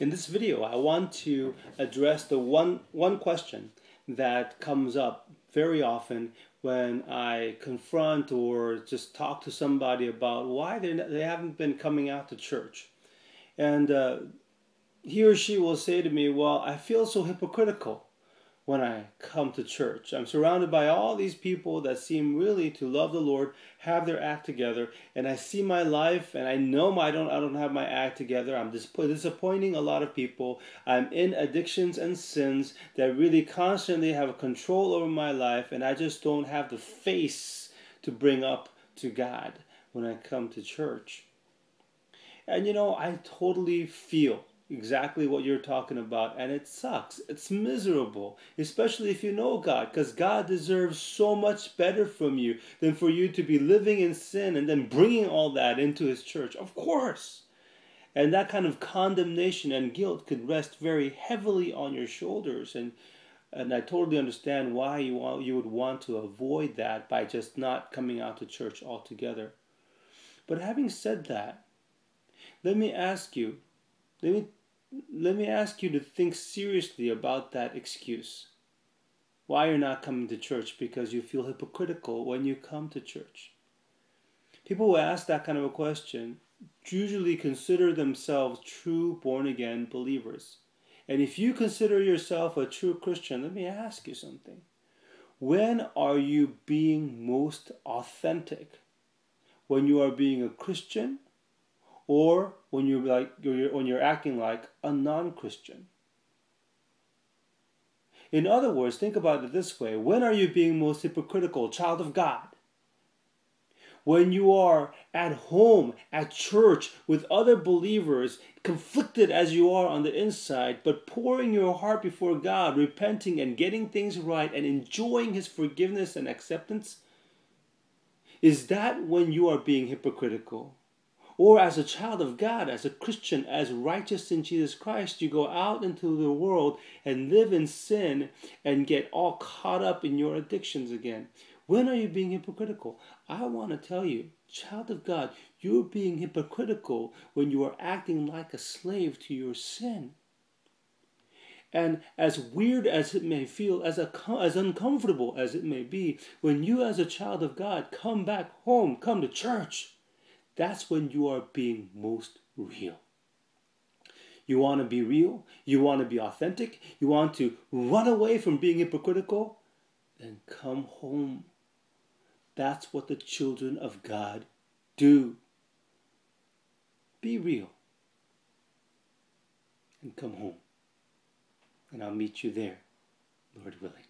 In this video, I want to address the one question that comes up very often when I confront or just talk to somebody about why they haven't been coming out to church. And he or she will say to me, well, I feel so hypocritical when I come to church. I'm surrounded by all these people that seem really to love the Lord, have their act together, and I see my life and I know I don't have my act together. I'm disappointing a lot of people. I'm in addictions and sins that really constantly have control over my life, and I just don't have the face to bring up to God when I come to church. And I totally feel exactly what you're talking about, and it sucks. It's miserable, especially if you know God, because God deserves so much better from you than for you to be living in sin and then bringing all that into His church. Of course. And that kind of condemnation and guilt could rest very heavily on your shoulders, and I totally understand why you would want to avoid that by just not coming out to church altogether. But having said that, let me ask you to think seriously about that excuse. Why you're not coming to church because you feel hypocritical when you come to church. People who ask that kind of a question usually consider themselves true born-again believers. And if you consider yourself a true Christian, let me ask you something. When are you being most authentic? When you are being a Christian, or when you're acting like a non-Christian? In other words, think about it this way. When are you being most hypocritical, child of God? When you are at home, at church, with other believers, conflicted as you are on the inside, but pouring your heart before God, repenting and getting things right and enjoying His forgiveness and acceptance? Is that when you are being hypocritical? Or as a child of God, as a Christian, as righteous in Jesus Christ, you go out into the world and live in sin and get all caught up in your addictions again. When are you being hypocritical? I want to tell you, child of God, you're being hypocritical when you are acting like a slave to your sin. And as weird as it may feel, as uncomfortable as it may be, when you as a child of God come back home, come to church, that's when you are being most real. You want to be real? You want to be authentic? You want to run away from being hypocritical? Then come home. That's what the children of God do. Be real. And come home. And I'll meet you there, Lord willing.